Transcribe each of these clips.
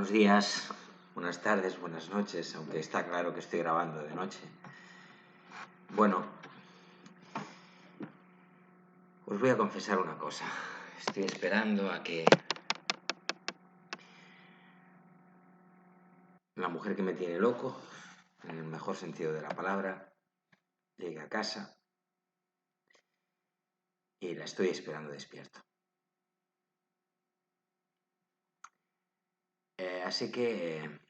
Buenos días, buenas tardes, buenas noches, aunque está claro que estoy grabando de noche. Bueno, os voy a confesar una cosa. Estoy esperando a que la mujer que me tiene loco, en el mejor sentido de la palabra, llegue a casa y la estoy esperando despierto. Así que,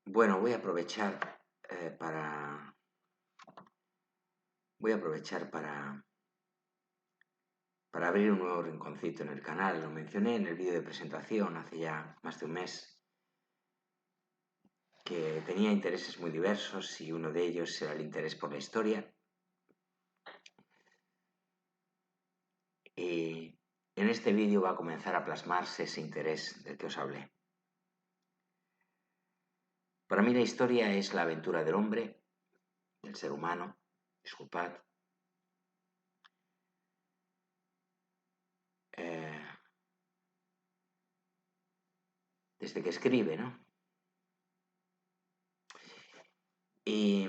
bueno, voy a aprovechar para abrir un nuevo rinconcito en el canal. Lo mencioné en el vídeo de presentación hace ya más de un mes, que tenía intereses muy diversos y uno de ellos era el interés por la historia. Y en este vídeo va a comenzar a plasmarse ese interés del que os hablé. Para mí la historia es la aventura del hombre, del ser humano, disculpad, desde que escribe, ¿no? Y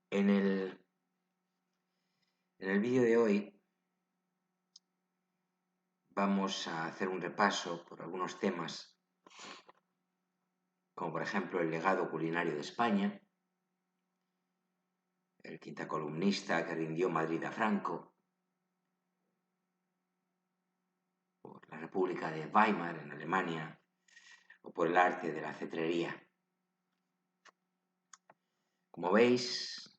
en el vídeo de hoy vamos a hacer un repaso por algunos temas, como por ejemplo el legado culinario de España, el quintacolumnista que rindió Madrid a Franco, por la República de Weimar en Alemania, o por el arte de la cetrería. Como veis,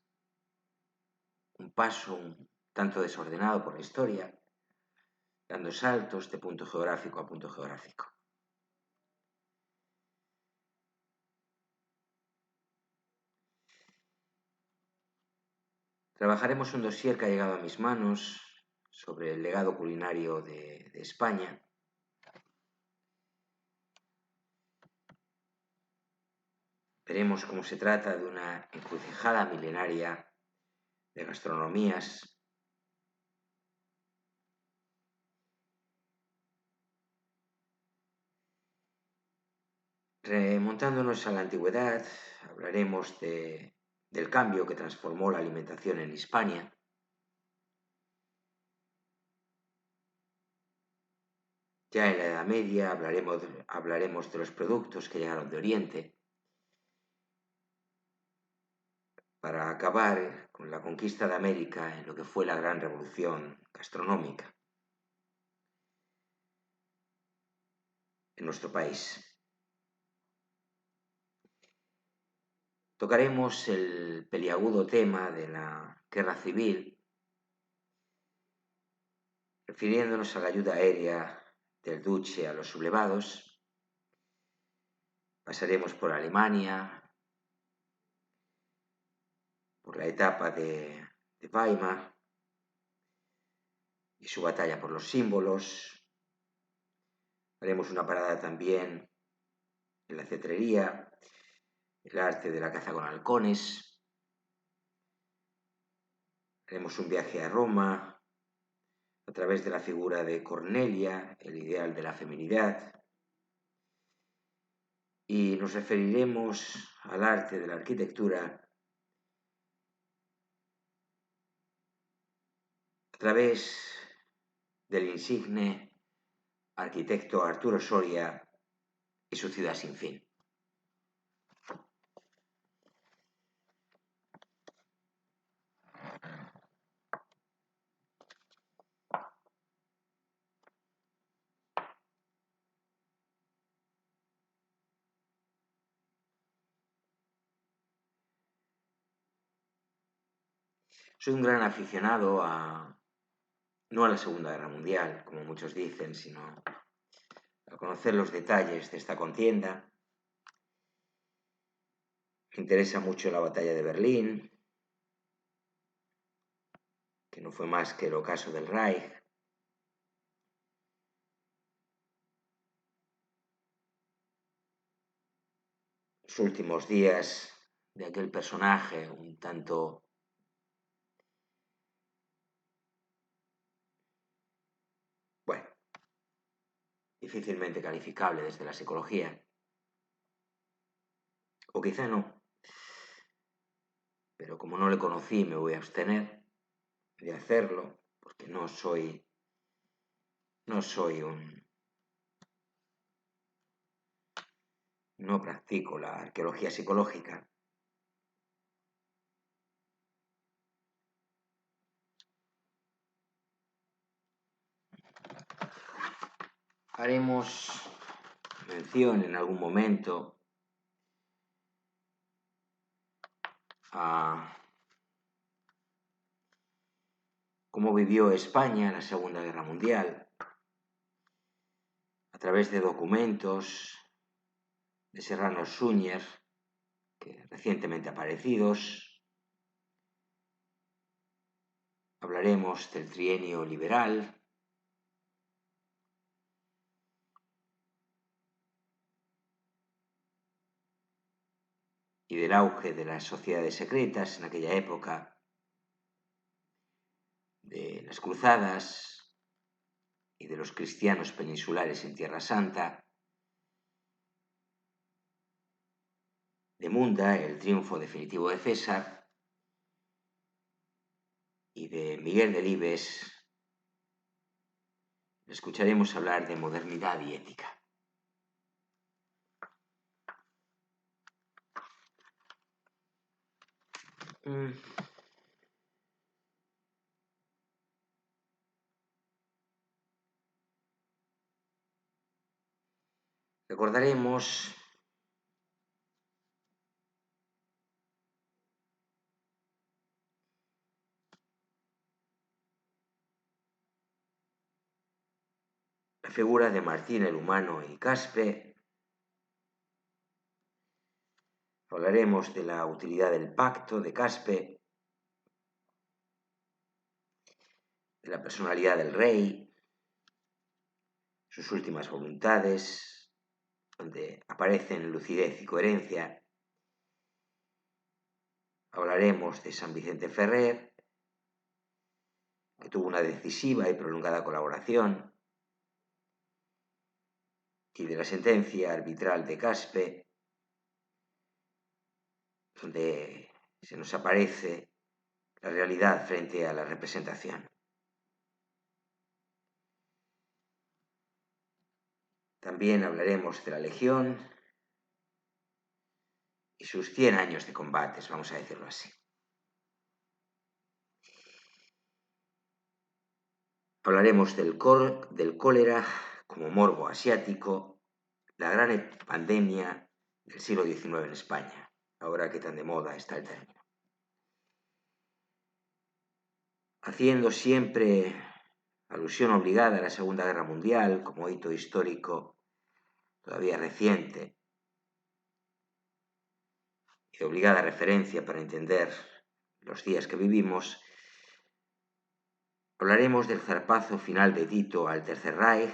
un paso un tanto desordenado por la historia, dando saltos de punto geográfico a punto geográfico. Trabajaremos un dossier que ha llegado a mis manos sobre el legado culinario de España. Veremos cómo se trata de una encrucijada milenaria de gastronomías, remontándonos a la antigüedad. Hablaremos del cambio que transformó la alimentación en Hispania. Ya en la Edad Media hablaremos de los productos que llegaron de Oriente, para acabar con la conquista de América en lo que fue la gran revolución gastronómica en nuestro país. Tocaremos el peliagudo tema de la guerra civil, refiriéndonos a la ayuda aérea del Duce a los sublevados. Pasaremos por Alemania, por la etapa de Weimar y su batalla por los símbolos. Haremos una parada también en la cetrería, el arte de la caza con halcones. Haremos un viaje a Roma a través de la figura de Cornelia, el ideal de la feminidad. Y nos referiremos al arte de la arquitectura a través del insigne arquitecto Arturo Soria y su ciudad sin fin. Soy un gran aficionado no a la Segunda Guerra Mundial, como muchos dicen, sino a conocer los detalles de esta contienda. Me interesa mucho la batalla de Berlín, que no fue más que el ocaso del Reich. Los últimos días de aquel personaje un tanto difícilmente calificable desde la psicología, o quizá no, pero como no le conocí me voy a abstener de hacerlo, porque no soy no practico la arqueología psicológica. Haremos mención en algún momento a cómo vivió España en la Segunda Guerra Mundial, a través de documentos de Serrano Suñer, recientemente aparecidos. Hablaremos del trienio liberal, y del auge de las sociedades secretas en aquella época, de las cruzadas y de los cristianos peninsulares en Tierra Santa, de Munda, el triunfo definitivo de César, y de Miguel Delibes escucharemos hablar de modernidad y ética. Recordaremos la figura de Martín el Humano y Caspe. Hablaremos de la utilidad del pacto de Caspe, de la personalidad del rey, sus últimas voluntades, donde aparecen lucidez y coherencia. Hablaremos de San Vicente Ferrer, que tuvo una decisiva y prolongada colaboración, y de la sentencia arbitral de Caspe, donde se nos aparece la realidad frente a la representación. También hablaremos de la Legión y sus 100 años de combates, vamos a decirlo así. Hablaremos del cólera como morbo asiático, la gran pandemia del siglo XIX en España, ahora que tan de moda está el término. Haciendo siempre alusión obligada a la Segunda Guerra Mundial como hito histórico todavía reciente y obligada referencia para entender los días que vivimos, hablaremos del zarpazo final de Tito al Tercer Reich,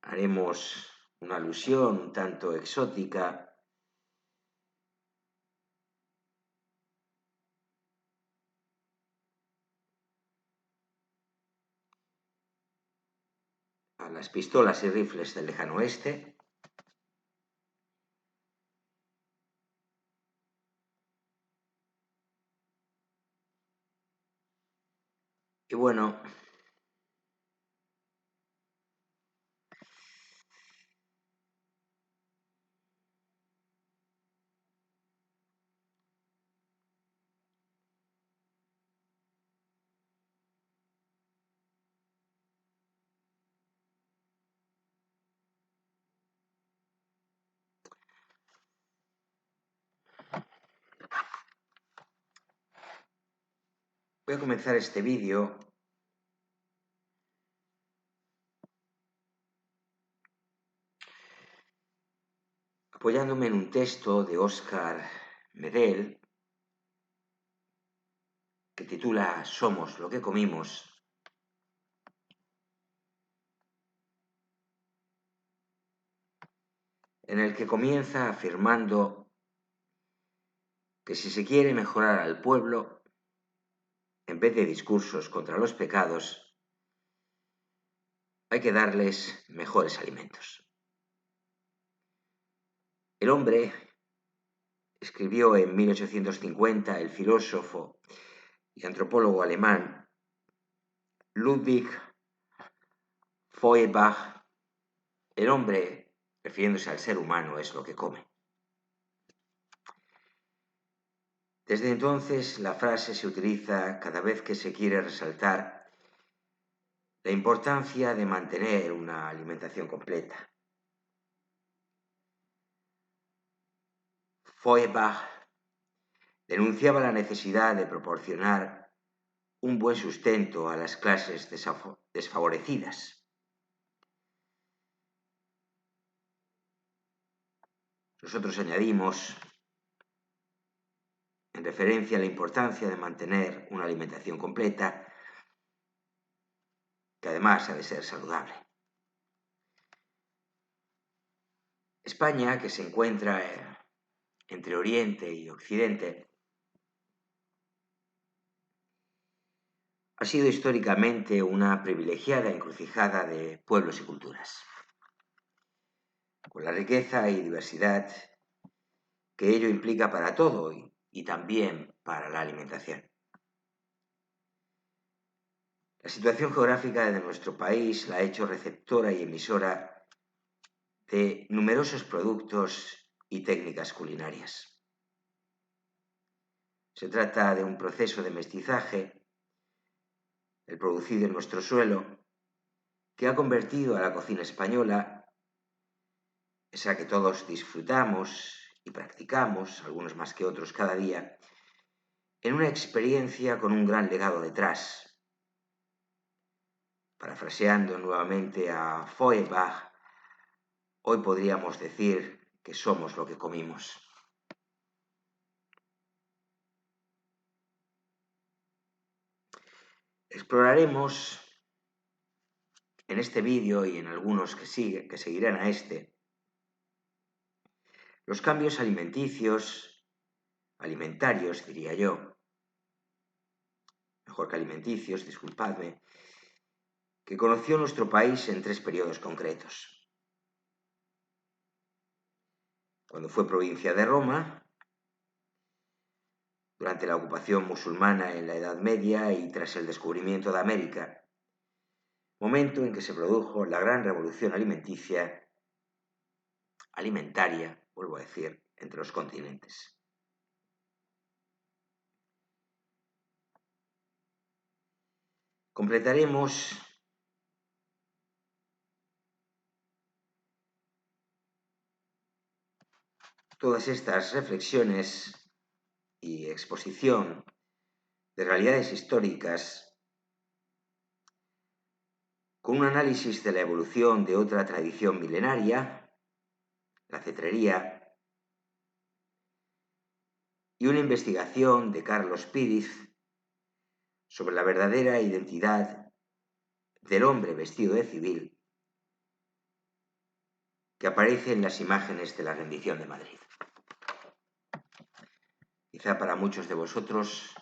haremos una alusión un tanto exótica a las pistolas y rifles del lejano oeste. Y bueno, voy a comenzar este vídeo apoyándome en un texto de Oscar Medel que titula Somos lo que comimos, en el que comienza afirmando que si se quiere mejorar al pueblo, en vez de discursos contra los pecados, hay que darles mejores alimentos. El hombre, escribió en 1850 el filósofo y antropólogo alemán Ludwig Feuerbach, el hombre, refiriéndose al ser humano, es lo que come. Desde entonces, la frase se utiliza cada vez que se quiere resaltar la importancia de mantener una alimentación completa. Feuerbach denunciaba la necesidad de proporcionar un buen sustento a las clases desfavorecidas. Nosotros añadimos, en referencia a la importancia de mantener una alimentación completa, que además ha de ser saludable. España, que se encuentra entre Oriente y Occidente, ha sido históricamente una privilegiada encrucijada de pueblos y culturas, con la riqueza y diversidad que ello implica para todo y también para la alimentación. La situación geográfica de nuestro país la ha hecho receptora y emisora de numerosos productos y técnicas culinarias. Se trata de un proceso de mestizaje, el producido en nuestro suelo, que ha convertido a la cocina española, esa que todos disfrutamos y practicamos, algunos más que otros cada día, en una experiencia con un gran legado detrás. Parafraseando nuevamente a Feuerbach, hoy podríamos decir que somos lo que comimos. Exploraremos en este vídeo y en algunos que seguirán a este, los cambios alimentarios, diría yo, mejor que alimenticios, disculpadme, que conoció nuestro país en 3 periodos concretos. Cuando fue provincia de Roma, durante la ocupación musulmana en la Edad Media y tras el descubrimiento de América, momento en que se produjo la gran revolución alimentaria, vuelvo a decir, entre los continentes. Completaremos todas estas reflexiones y exposición de realidades históricas con un análisis de la evolución de otra tradición milenaria, la cetrería, y una investigación de Carlos Píriz sobre la verdadera identidad del hombre vestido de civil que aparece en las imágenes de la rendición de Madrid. Quizá para muchos de vosotros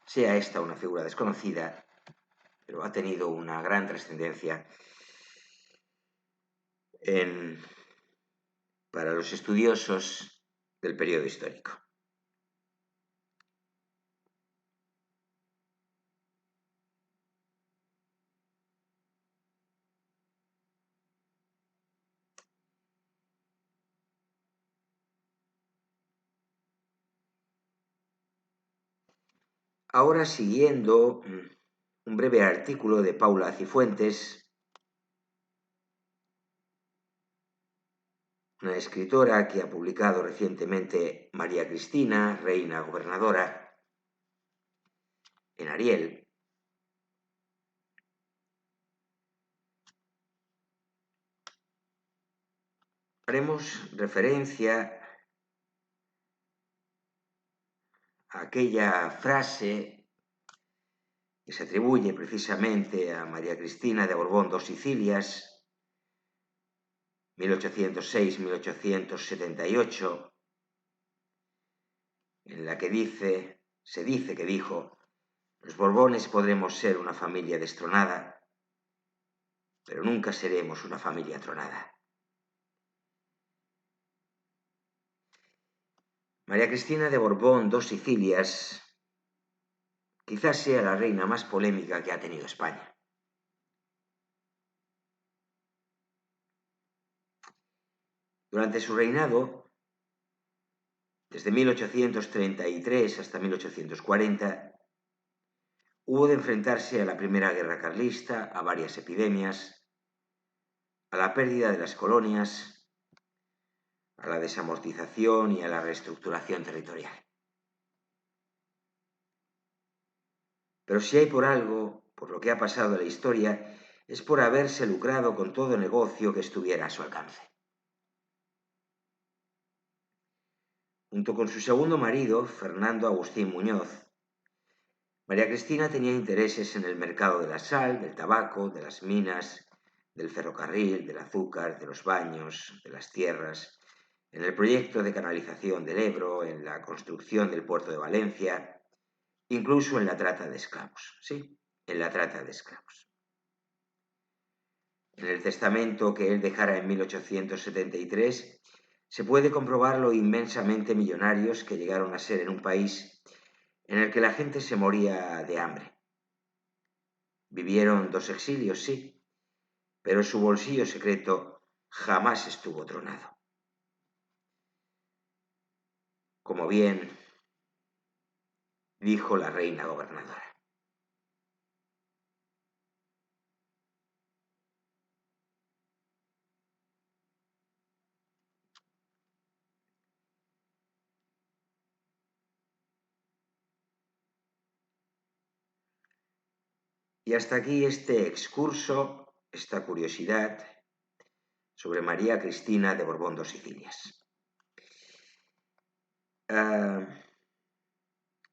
sea esta una figura desconocida, pero ha tenido una gran trascendencia para los estudiosos del periodo histórico. Ahora, siguiendo un breve artículo de Paula Cifuentes, una escritora que ha publicado recientemente María Cristina, Reina Gobernadora, en Ariel. Haremos referencia a aquella frase que se atribuye precisamente a María Cristina de Borbón dos Sicilias, 1806-1878, en la que se dice que dijo: los Borbones podremos ser una familia destronada, pero nunca seremos una familia tronada. María Cristina de Borbón dos Sicilias quizás sea la reina más polémica que ha tenido España. Durante su reinado, desde 1833 hasta 1840, hubo de enfrentarse a la Primera Guerra Carlista, a varias epidemias, a la pérdida de las colonias, a la desamortización y a la reestructuración territorial. Pero si hay por algo, por lo que ha pasado en la historia, es por haberse lucrado con todo negocio que estuviera a su alcance. Junto con su segundo marido, Fernando Agustín Muñoz, María Cristina tenía intereses en el mercado de la sal, del tabaco, de las minas, del ferrocarril, del azúcar, de los baños, de las tierras, en el proyecto de canalización del Ebro, en la construcción del puerto de Valencia, incluso en la trata de esclavos. Sí, en la trata de esclavos. En el testamento que él dejara en 1873, se puede comprobar lo inmensamente millonarios que llegaron a ser en un país en el que la gente se moría de hambre. Vivieron dos exilios, sí, pero su bolsillo secreto jamás estuvo tronado. Como bien dijo la reina gobernadora. Y hasta aquí este excurso, esta curiosidad sobre María Cristina de Borbón dos Sicilias.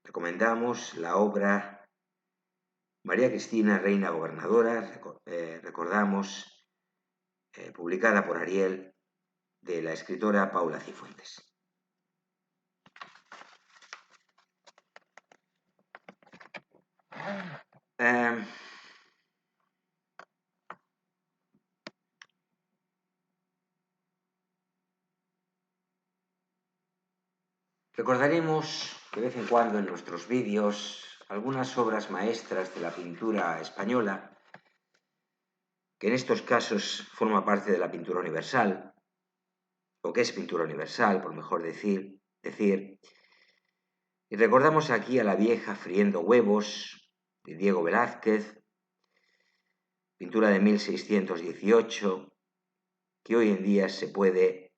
Recomendamos la obra María Cristina, Reina Gobernadora, recordamos, publicada por Ariel, de la escritora Paula Cifuentes. Recordaremos de vez en cuando en nuestros vídeos algunas obras maestras de la pintura española, que en estos casos forma parte de la pintura universal, o que es pintura universal, por mejor decir. Y recordamos aquí a La vieja friendo huevos, de Diego Velázquez, pintura de 1618, que hoy en día se puede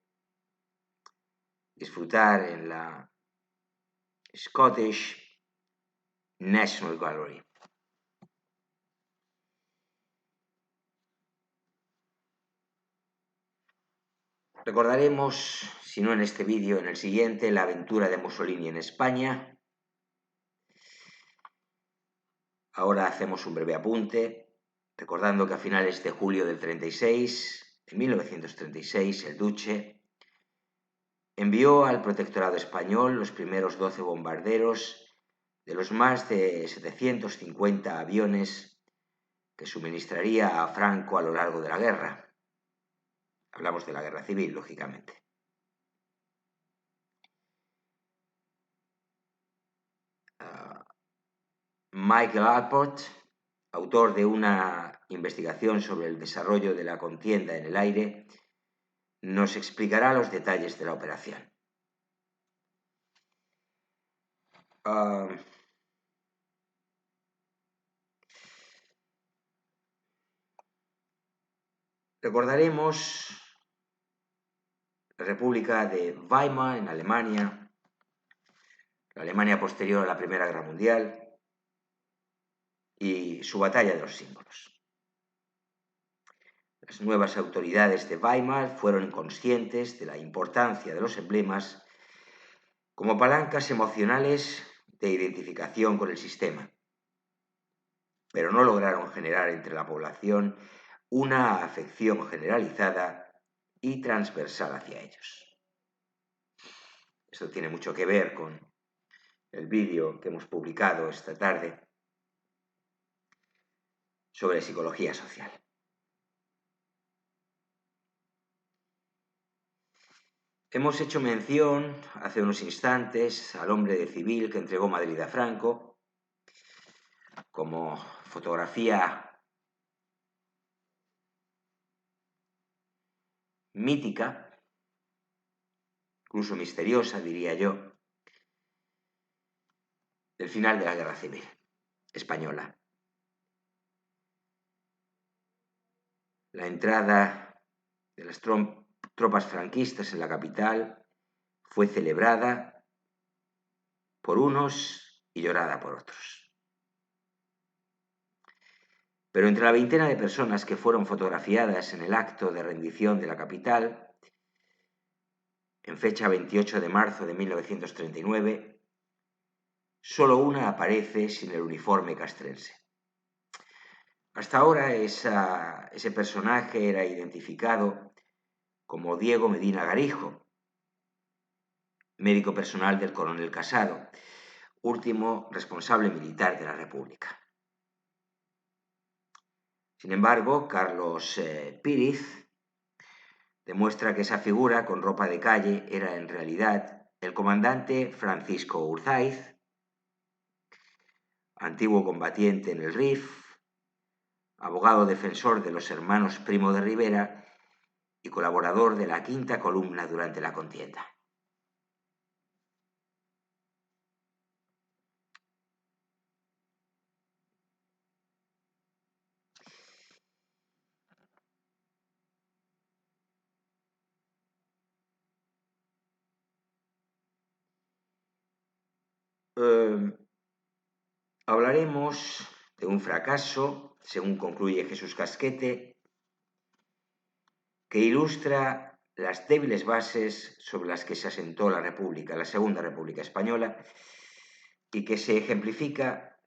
disfrutar en la Scottish National Gallery. Recordaremos, si no en este vídeo, en el siguiente, la aventura de Mussolini en España. Ahora hacemos un breve apunte, recordando que a finales de julio del 36, en 1936, el Duce envió al protectorado español los primeros 12 bombarderos de los más de 750 aviones que suministraría a Franco a lo largo de la guerra. Hablamos de la guerra civil, lógicamente. Michael Allport, autor de una investigación sobre el desarrollo de la contienda en el aire, nos explicará los detalles de la operación. Recordaremos la República de Weimar en Alemania, la Alemania posterior a la Primera Guerra Mundial y su batalla de los símbolos. Las nuevas autoridades de Weimar fueron conscientes de la importancia de los emblemas como palancas emocionales de identificación con el sistema, pero no lograron generar entre la población una afección generalizada y transversal hacia ellos. Esto tiene mucho que ver con el vídeo que hemos publicado esta tarde sobre psicología social. Hemos hecho mención hace unos instantes al hombre de civil que entregó Madrid a Franco como fotografía mítica, incluso misteriosa, diría yo, del final de la Guerra Civil Española. La entrada de las tropas franquistas en la capital fue celebrada por unos y llorada por otros. Pero entre la veintena de personas que fueron fotografiadas en el acto de rendición de la capital, en fecha 28 de marzo de 1939, solo una aparece sin el uniforme castrense. Hasta ahora ese personaje era identificado como Diego Medina Garijo, médico personal del coronel Casado, último responsable militar de la República. Sin embargo, Carlos Píriz demuestra que esa figura con ropa de calle era en realidad el comandante Francisco Urzaiz, antiguo combatiente en el RIF, abogado defensor de los hermanos Primo de Rivera y colaborador de la Quinta Columna durante la contienda. Hablaremos de un fracaso, según concluye Jesús Casquete, que ilustra las débiles bases sobre las que se asentó la República, la Segunda República Española, y que se ejemplifica,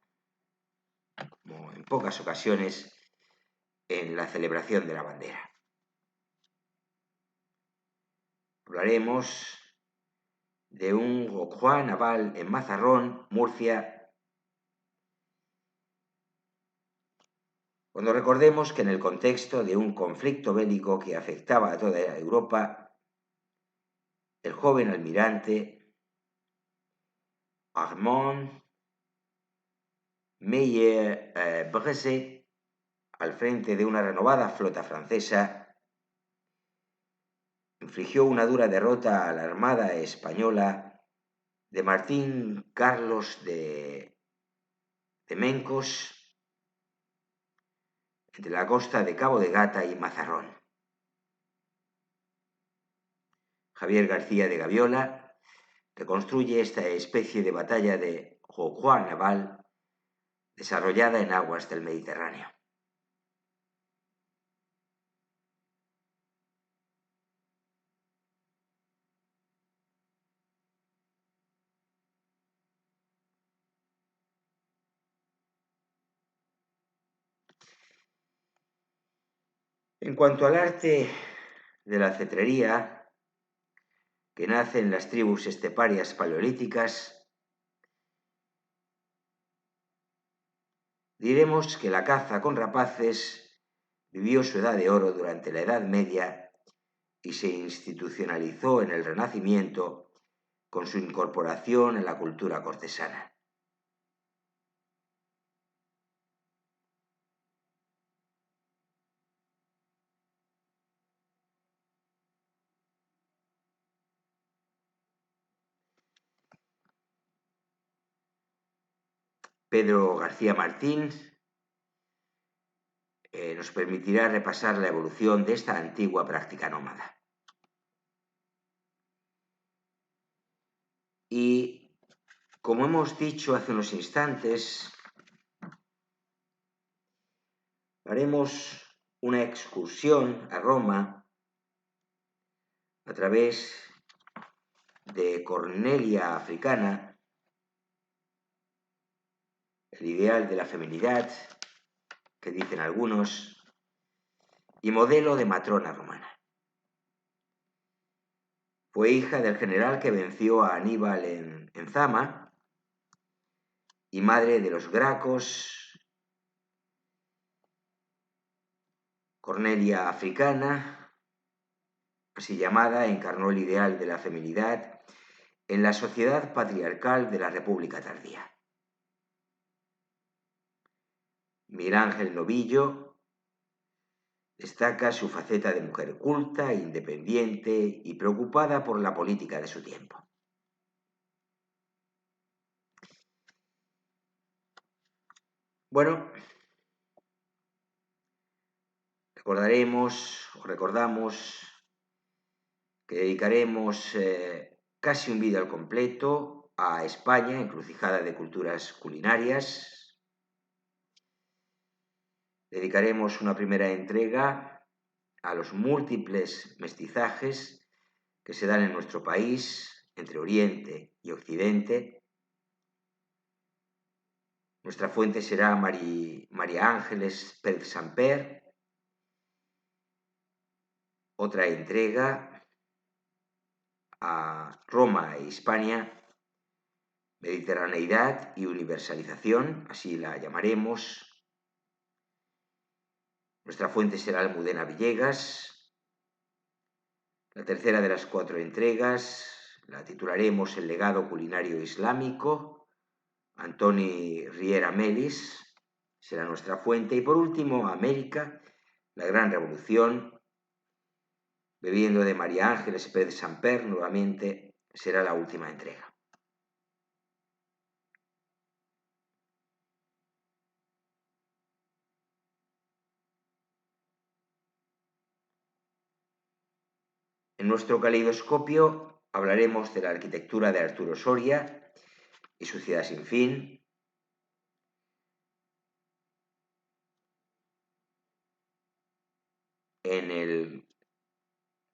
como en pocas ocasiones, en la celebración de la bandera. Hablaremos de un Gokwa naval en Mazarrón, Murcia, cuando recordemos que en el contexto de un conflicto bélico que afectaba a toda Europa, el joven almirante Armand Meyer-Bressé, al frente de una renovada flota francesa, infligió una dura derrota a la Armada española de Martín Carlos de Mencos entre la costa de Cabo de Gata y Mazarrón. Javier García de Gaviola reconstruye esta especie de batalla de Gokwa naval desarrollada en aguas del Mediterráneo. En cuanto al arte de la cetrería, que nace en las tribus esteparias paleolíticas, diremos que la caza con rapaces vivió su edad de oro durante la Edad Media y se institucionalizó en el Renacimiento con su incorporación en la cultura cortesana. Pedro García Martín nos permitirá repasar la evolución de esta antigua práctica nómada. Y, como hemos dicho hace unos instantes, haremos una excursión a Roma a través de Cornelia Africana, el ideal de la feminidad, que dicen algunos, y modelo de matrona romana. Fue hija del general que venció a Aníbal en Zama y madre de los Gracos, Cornelia africana, así llamada, encarnó el ideal de la feminidad en la sociedad patriarcal de la República tardía. Miguel Ángel Novillo destaca su faceta de mujer culta, independiente y preocupada por la política de su tiempo. Bueno, recordamos que dedicaremos casi un vídeo al completo a España, encrucijada de culturas culinarias. Dedicaremos una primera entrega a los múltiples mestizajes que se dan en nuestro país entre Oriente y Occidente. Nuestra fuente será María Ángeles Pérez Samper. Otra entrega a Roma e Hispania, Mediterraneidad y universalización, así la llamaremos. Nuestra fuente será Almudena Villegas. La tercera de las 4 entregas la titularemos El legado culinario islámico, Antoni Riera Melis será nuestra fuente. Y por último, América, la gran revolución, bebiendo de María Ángeles Pérez Samper, nuevamente será la última entrega. En nuestro caleidoscopio hablaremos de la arquitectura de Arturo Soria y su ciudad sin fin. En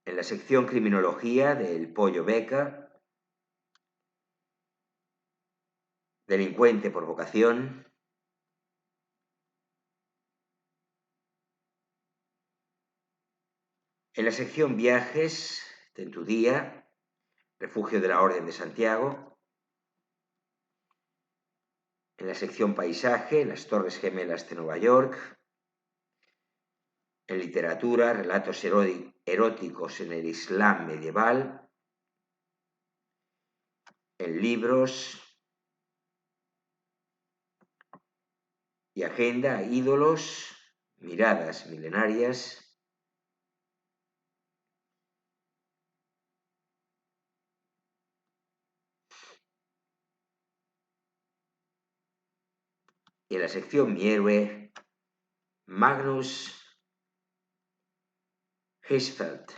la sección criminología del Pollo Beca, delincuente por vocación. En la sección viajes, Tentudía, refugio de la Orden de Santiago. En la sección paisaje, las Torres Gemelas de Nueva York. En literatura, relatos eróticos en el Islam medieval. En libros y agenda, ídolos, miradas milenarias. Y en la sección Mi héroe, Magnus Hirschfeld.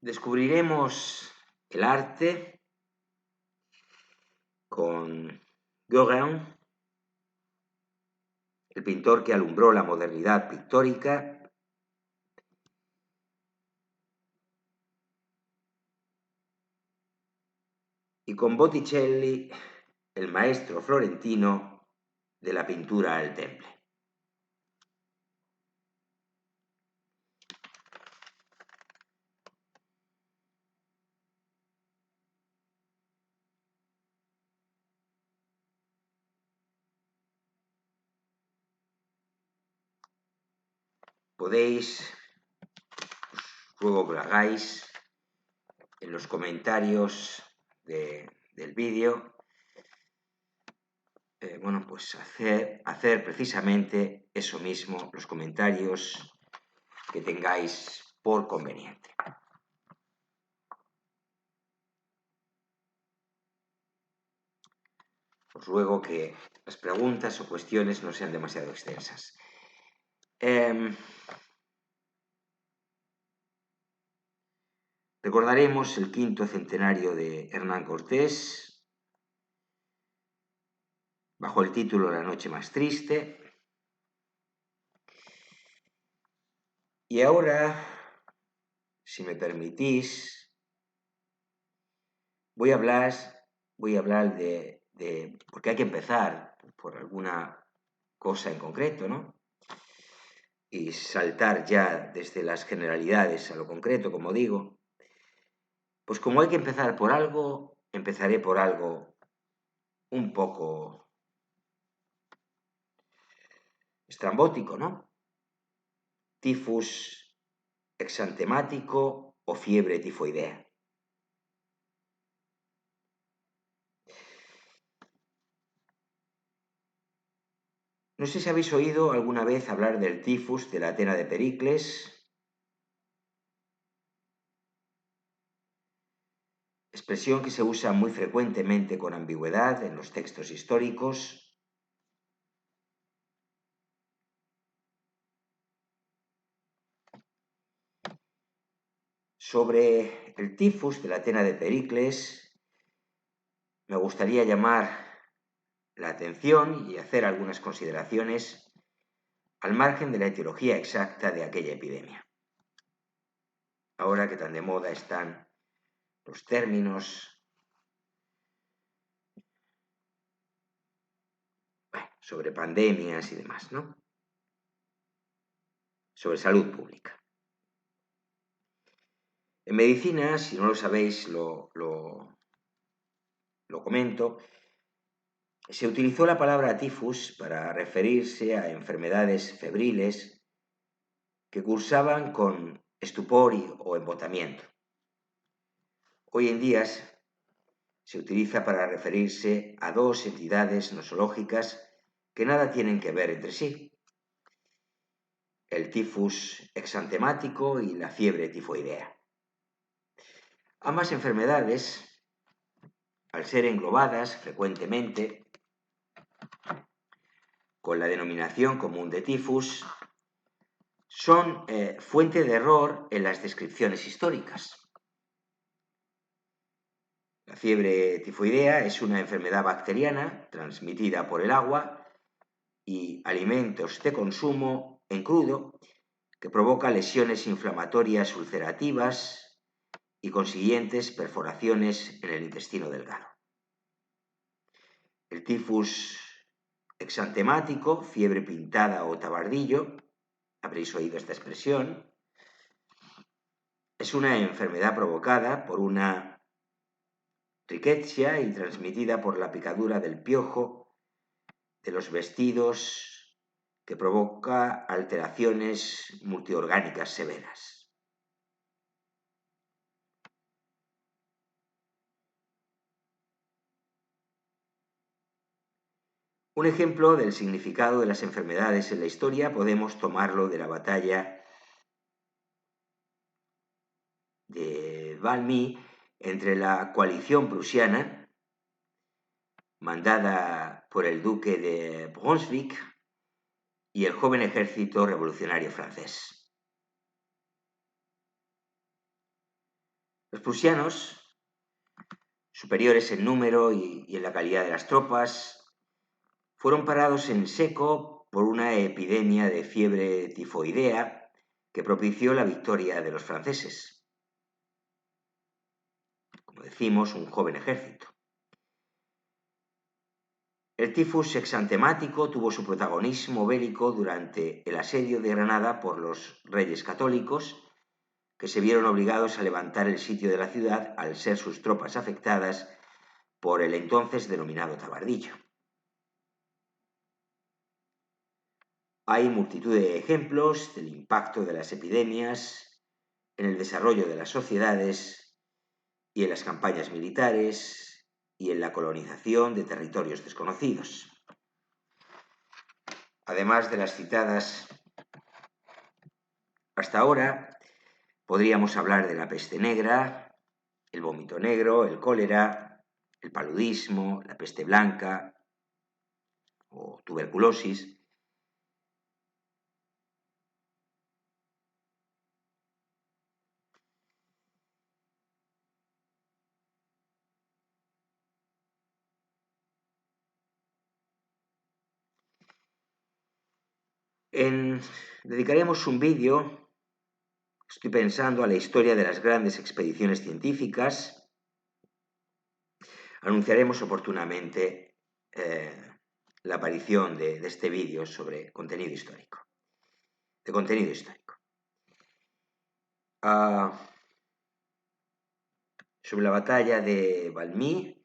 Descubriremos el arte con Gauguin, el pintor que alumbró la modernidad pictórica. Y con Botticelli, el maestro florentino de la pintura al temple. Podéis, os ruego que lo hagáis en los comentarios del vídeo, pues hacer precisamente eso mismo, los comentarios que tengáis por conveniente. Os ruego que las preguntas o cuestiones no sean demasiado extensas. Recordaremos el 5º centenario de Hernán Cortés, bajo el título La noche más triste. Y ahora, si me permitís, voy a hablar de porque hay que empezar por alguna cosa en concreto, ¿no? y saltar ya desde las generalidades a lo concreto, como digo, pues como hay que empezar por algo, empezaré por algo un poco estrambótico, ¿no? Tifus exantemático o fiebre tifoidea. No sé si habéis oído alguna vez hablar del tifus de la Atena de Pericles, expresión que se usa muy frecuentemente con ambigüedad en los textos históricos. Sobre el tifus de la Atena de Pericles, me gustaría llamar la atención y hacer algunas consideraciones al margen de la etiología exacta de aquella epidemia. Ahora que tan de moda están los términos sobre pandemias y demás, ¿no? Sobre salud pública. En medicina, si no lo sabéis, lo comento, se utilizó la palabra tifus para referirse a enfermedades febriles que cursaban con estupor o embotamiento. Hoy en día se utiliza para referirse a dos entidades nosológicas que nada tienen que ver entre sí: el tifus exantemático y la fiebre tifoidea. Ambas enfermedades, al ser englobadas frecuentemente con la denominación común de tifus, son fuente de error en las descripciones históricas. La fiebre tifoidea es una enfermedad bacteriana transmitida por el agua y alimentos de consumo en crudo que provoca lesiones inflamatorias ulcerativas y consiguientes perforaciones en el intestino delgado. El tifus exantemático, fiebre pintada o tabardillo, habréis oído esta expresión, es una enfermedad provocada por una rickettsia y transmitida por la picadura del piojo de los vestidos, que provoca alteraciones multiorgánicas severas. Un ejemplo del significado de las enfermedades en la historia podemos tomarlo de la batalla de Valmy entre la coalición prusiana, mandada por el duque de Brunswick, y el joven ejército revolucionario francés. Los prusianos, superiores en número y en la calidad de las tropas, fueron parados en seco por una epidemia de fiebre tifoidea que propició la victoria de los franceses. Como decimos, un joven ejército. El tifus exantemático tuvo su protagonismo bélico durante el asedio de Granada por los reyes católicos, que se vieron obligados a levantar el sitio de la ciudad al ser sus tropas afectadas por el entonces denominado tabardillo. Hay multitud de ejemplos del impacto de las epidemias en el desarrollo de las sociedades y en las campañas militares y en la colonización de territorios desconocidos. Además de las citadas hasta ahora, podríamos hablar de la peste negra, el vómito negro, el cólera, el paludismo, la peste blanca o tuberculosis. Dedicaremos un vídeo, estoy pensando, a la historia de las grandes expediciones científicas. Anunciaremos oportunamente la aparición de este vídeo sobre contenido histórico. de contenido histórico. Sobre la batalla de Valmy,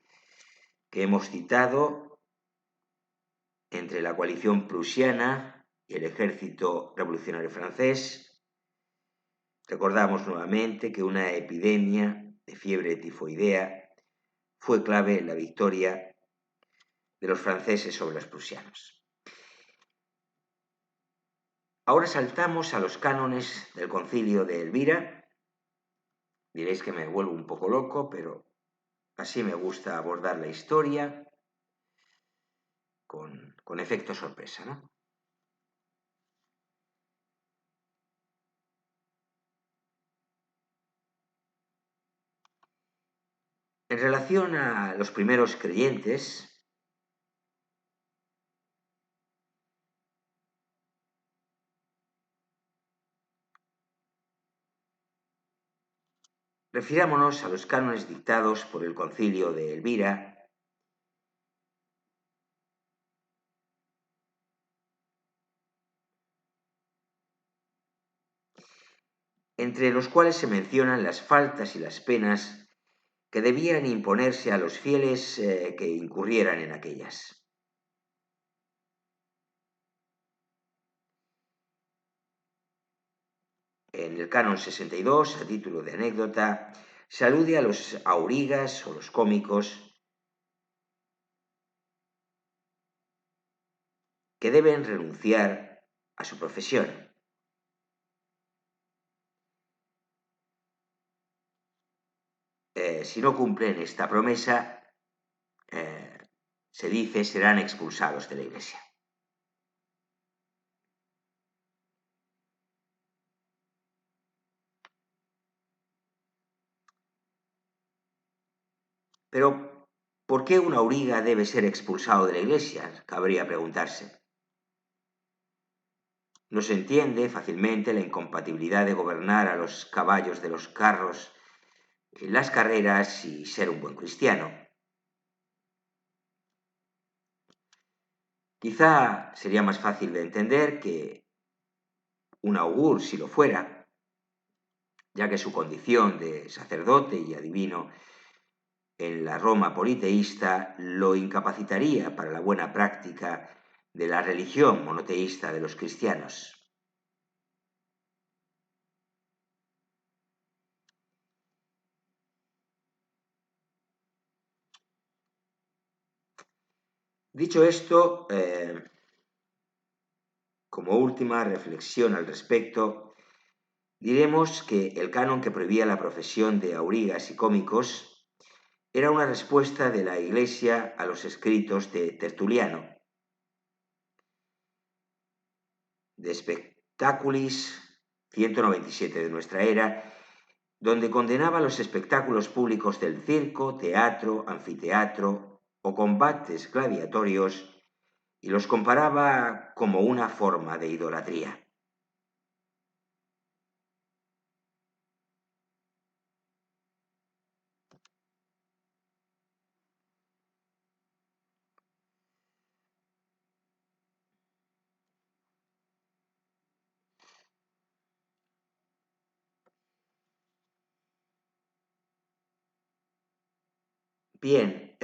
que hemos citado, entre la coalición prusiana y el ejército revolucionario francés, recordamos nuevamente que una epidemia de fiebre tifoidea fue clave en la victoria de los franceses sobre los prusianos. Ahora saltamos a los cánones del Concilio de Elvira. Diréis que me vuelvo un poco loco, pero así me gusta abordar la historia con efecto sorpresa, ¿no? En relación a los primeros creyentes, refirámonos a los cánones dictados por el Concilio de Elvira, entre los cuales se mencionan las faltas y las penas que debían imponerse a los fieles que incurrieran en aquellas. En el canon 62, a título de anécdota, se alude a los aurigas o los cómicos que deben renunciar a su profesión. Si no cumplen esta promesa, se dice, serán expulsados de la Iglesia. Pero, ¿por qué un auriga debe ser expulsado de la Iglesia? Cabría preguntarse. No se entiende fácilmente la incompatibilidad de gobernar a los caballos de los carros en las carreras y ser un buen cristiano. Quizá sería más fácil de entender que un augur, si lo fuera, ya que su condición de sacerdote y adivino en la Roma politeísta lo incapacitaría para la buena práctica de la religión monoteísta de los cristianos. Dicho esto, como última reflexión al respecto, diremos que el canon que prohibía la profesión de aurigas y cómicos era una respuesta de la Iglesia a los escritos de Tertuliano, de Spectaculis 197 de nuestra era, donde condenaba los espectáculos públicos del circo, teatro, anfiteatro o combates gladiatorios y los comparaba como una forma de idolatría. Bien,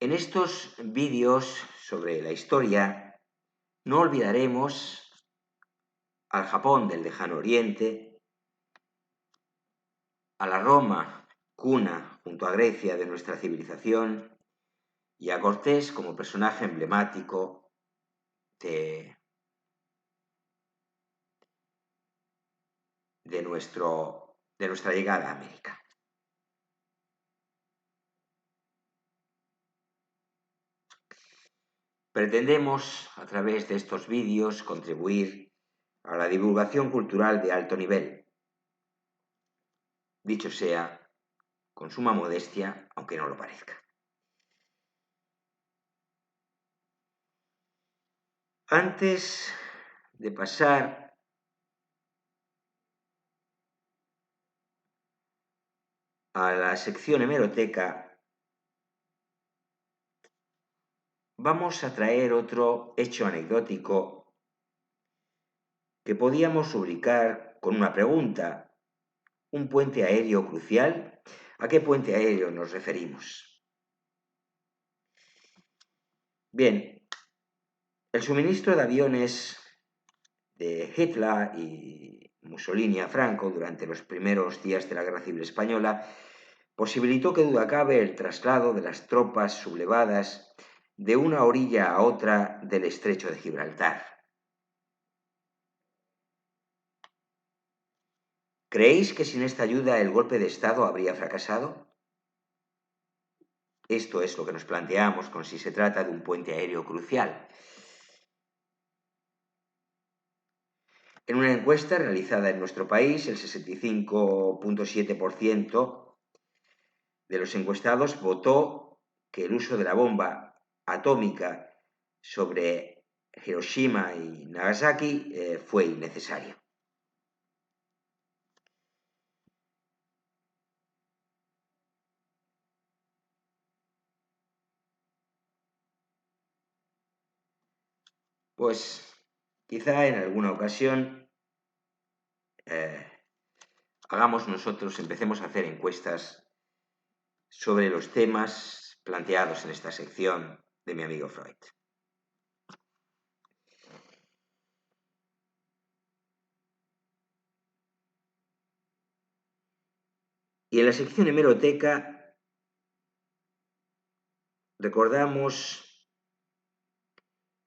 en estos vídeos sobre la historia no olvidaremos al Japón del lejano oriente, a la Roma, cuna junto a Grecia de nuestra civilización, y a Cortés como personaje emblemático de nuestra llegada a América. Pretendemos, a través de estos vídeos, contribuir a la divulgación cultural de alto nivel. Dicho sea, con suma modestia, aunque no lo parezca. Antes de pasar a la sección hemeroteca, vamos a traer otro hecho anecdótico que podíamos rubricar con una pregunta. ¿Un puente aéreo crucial? ¿A qué puente aéreo nos referimos? Bien, el suministro de aviones de Hitler y Mussolini a Franco durante los primeros días de la Guerra Civil Española posibilitó que duda cabe el traslado de las tropas sublevadas de una orilla a otra del estrecho de Gibraltar. ¿Creéis que sin esta ayuda el golpe de Estado habría fracasado? Esto es lo que nos planteamos con si se trata de un puente aéreo crucial. En una encuesta realizada en nuestro país, el 65,7% de los encuestados votó que el uso de la bomba atómica sobre Hiroshima y Nagasaki fue innecesario. Pues quizá en alguna ocasión empecemos a hacer encuestas sobre los temas planteados en esta sección de mi amigo Freud. Y en la sección hemeroteca recordamos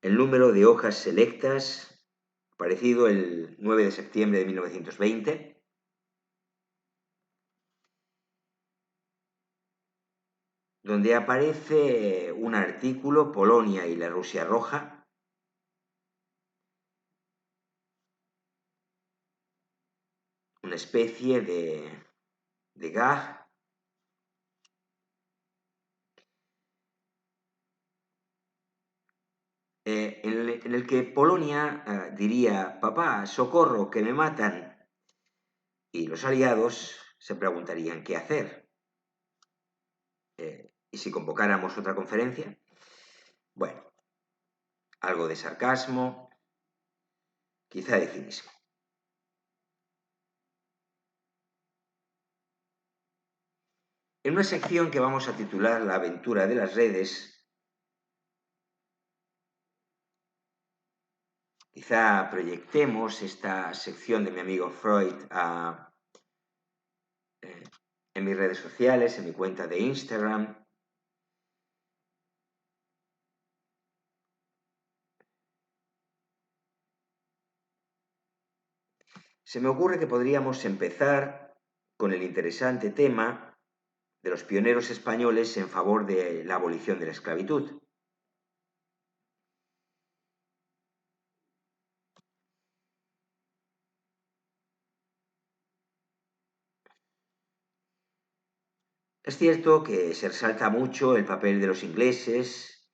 el número de hojas selectas aparecido el 9 de septiembre de 1920, donde aparece un artículo, Polonia y la Rusia Roja, una especie de gag en el que Polonia diría, papá, socorro, que me matan, y los aliados se preguntarían qué hacer. ¿Y si convocáramos otra conferencia? Bueno, algo de sarcasmo, quizá de cinismo. En una sección que vamos a titular La aventura de las redes, quizá proyectemos esta sección de mi amigo Freud en mis redes sociales, en mi cuenta de Instagram. Se me ocurre que podríamos empezar con el interesante tema de los pioneros españoles en favor de la abolición de la esclavitud. Es cierto que se resalta mucho el papel de los ingleses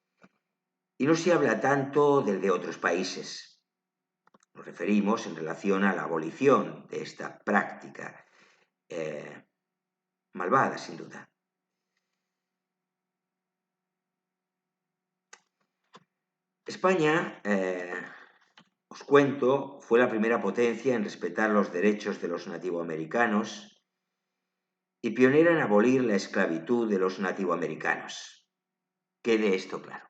y no se habla tanto del de otros países. Nos referimos en relación a la abolición de esta práctica malvada, sin duda. España, os cuento, fue la primera potencia en respetar los derechos de los nativoamericanos y pionera en abolir la esclavitud de los nativoamericanos. Quede esto claro.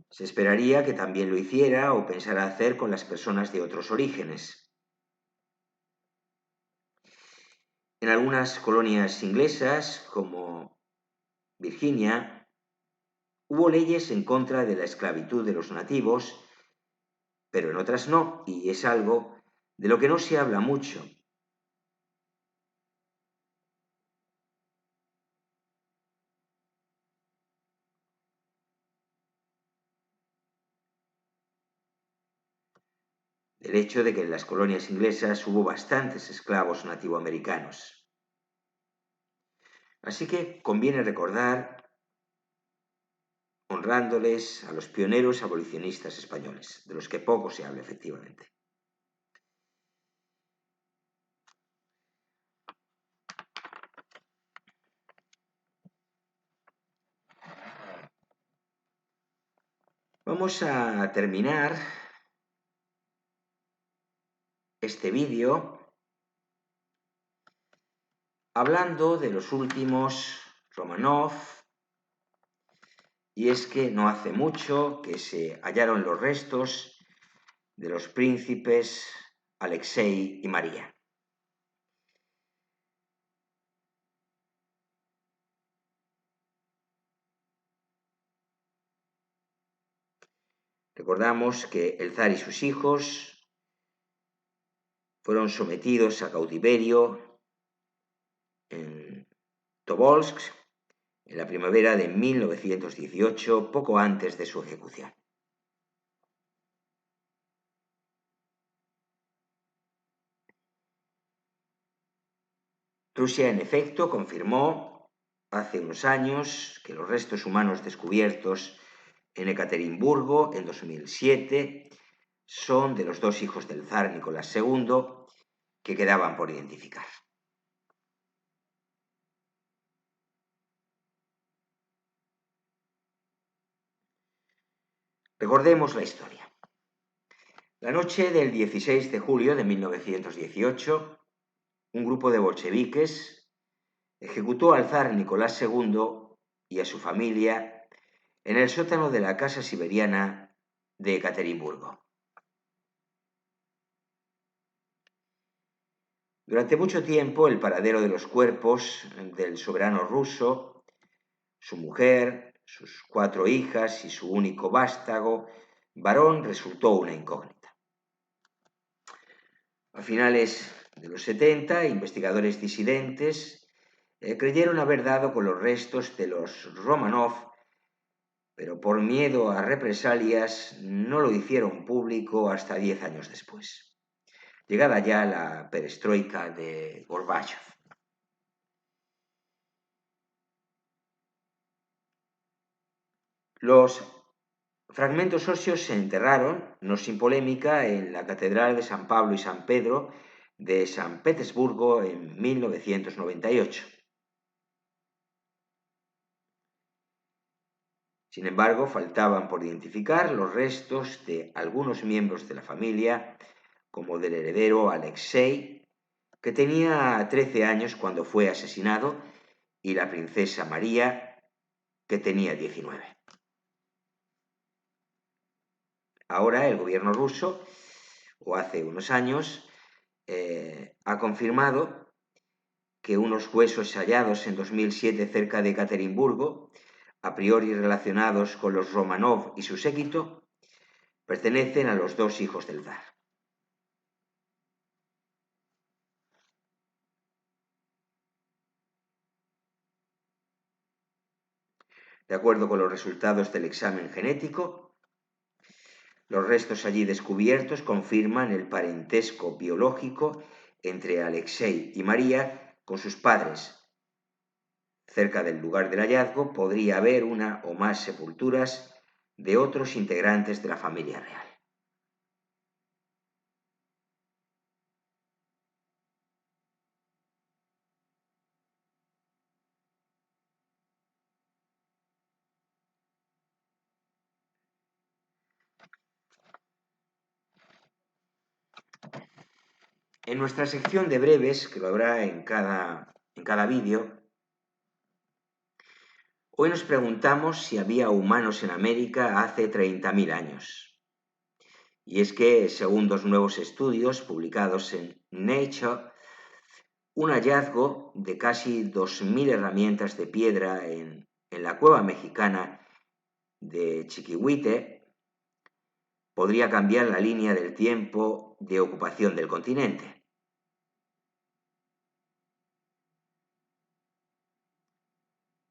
Se esperaría que también lo hiciera o pensara hacer con las personas de otros orígenes. En algunas colonias inglesas, como Virginia, hubo leyes en contra de la esclavitud de los nativos, pero en otras no, y es algo de lo que no se habla mucho. Del hecho de que en las colonias inglesas hubo bastantes esclavos nativoamericanos. Así que conviene recordar, honrándoles a los pioneros abolicionistas españoles, de los que poco se habla efectivamente. Vamos a terminar este vídeo hablando de los últimos Romanov, y es que no hace mucho que se hallaron los restos de los príncipes Alexei y María. Recordamos que el zar y sus hijos fueron sometidos a cautiverio en Tobolsk en la primavera de 1918, poco antes de su ejecución. Rusia, en efecto, confirmó hace unos años que los restos humanos descubiertos en Ekaterimburgo en 2007 son de los dos hijos del zar Nicolás II que quedaban por identificar. Recordemos la historia. La noche del 16 de julio de 1918, un grupo de bolcheviques ejecutó al zar Nicolás II y a su familia en el sótano de la casa siberiana de Ekaterimburgo. Durante mucho tiempo, el paradero de los cuerpos del soberano ruso, su mujer, sus 4 hijas y su único vástago varón resultó una incógnita. A finales de los 70, investigadores disidentes creyeron haber dado con los restos de los Romanov, pero por miedo a represalias no lo hicieron público hasta 10 años después, llegada ya la perestroika de Gorbachov. Los fragmentos óseos se enterraron, no sin polémica, en la Catedral de San Pablo y San Pedro de San Petersburgo en 1998. Sin embargo, faltaban por identificar los restos de algunos miembros de la familia, como del heredero Alexei, que tenía 13 años cuando fue asesinado, y la princesa María, que tenía 19. Ahora el gobierno ruso, o hace unos años, ha confirmado que unos huesos hallados en 2007 cerca de Ekaterimburgo, a priori relacionados con los Romanov y su séquito, pertenecen a los 2 hijos del zar. De acuerdo con los resultados del examen genético, los restos allí descubiertos confirman el parentesco biológico entre Alexei y María con sus padres. Cerca del lugar del hallazgo podría haber una o más sepulturas de otros integrantes de la familia real. En nuestra sección de breves, que lo habrá en cada vídeo, hoy nos preguntamos si había humanos en América hace 30.000 años. Y es que, según 2 nuevos estudios publicados en Nature, un hallazgo de casi 2.000 herramientas de piedra en la cueva mexicana de Chiquihuite podría cambiar la línea del tiempo de ocupación del continente.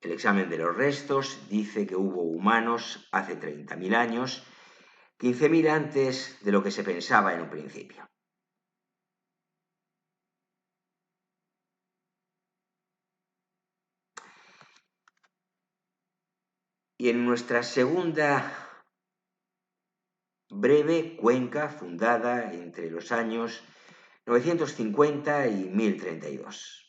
El examen de los restos dice que hubo humanos hace 30.000 años, 15.000 antes de lo que se pensaba en un principio. Y en nuestra segunda breve cuenca, fundada entre los años 950 y 1032.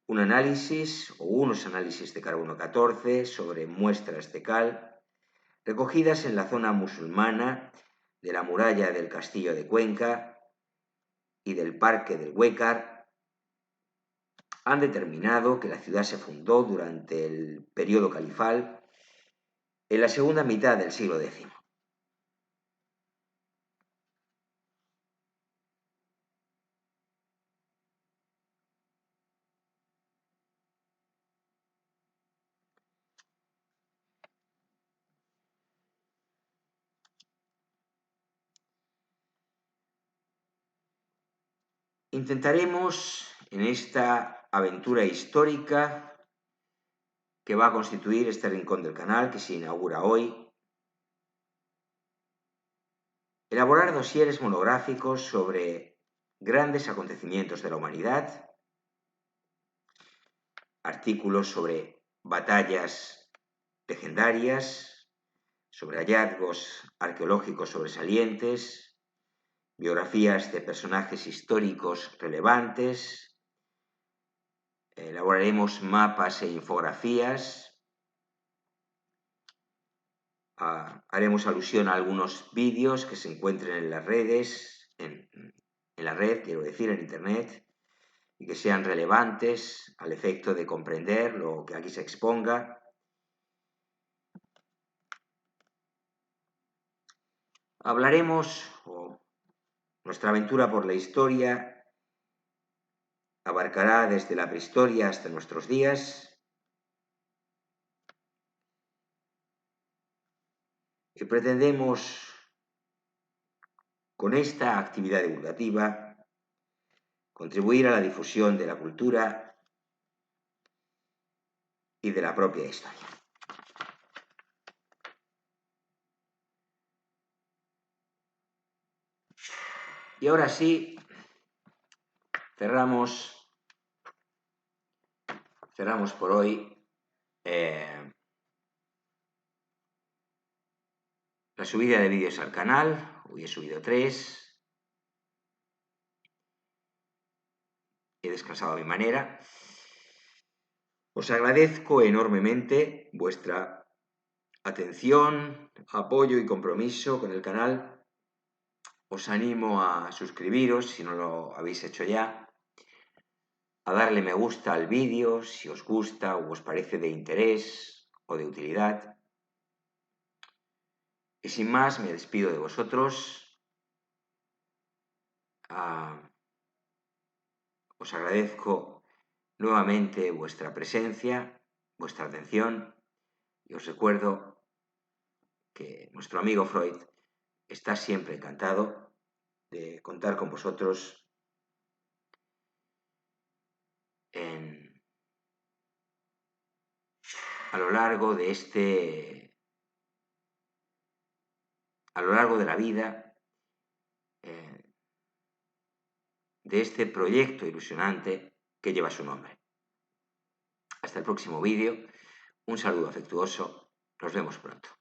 Unos análisis de carbono 14 sobre muestras de cal recogidas en la zona musulmana de la muralla del castillo de Cuenca y del parque del Huécar, han determinado que la ciudad se fundó durante el periodo califal en la segunda mitad del siglo X. Intentaremos en esta aventura histórica que va a constituir este rincón del canal que se inaugura hoy, elaborar dosieres monográficos sobre grandes acontecimientos de la humanidad, artículos sobre batallas legendarias, sobre hallazgos arqueológicos sobresalientes, biografías de personajes históricos relevantes, elaboraremos mapas e infografías, haremos alusión a algunos vídeos que se encuentren en las redes, en la red, quiero decir, en Internet, y que sean relevantes al efecto de comprender lo que aquí se exponga. Hablaremos, nuestra aventura por la historia abarcará desde la prehistoria hasta nuestros días, y pretendemos con esta actividad divulgativa contribuir a la difusión de la cultura y de la propia historia. Y ahora sí, cerramos por hoy la subida de vídeos al canal. Hoy he subido 3. He descansado a mi manera. Os agradezco enormemente vuestra atención, apoyo y compromiso con el canal. Os animo a suscribiros si no lo habéis hecho ya, a darle me gusta al vídeo si os gusta o os parece de interés o de utilidad. Y sin más, me despido de vosotros. Os agradezco nuevamente vuestra presencia, vuestra atención, y os recuerdo que nuestro amigo Freud está siempre encantado de contar con vosotros a lo largo de la vida, de este proyecto ilusionante que lleva su nombre. Hasta el próximo vídeo, un saludo afectuoso, nos vemos pronto.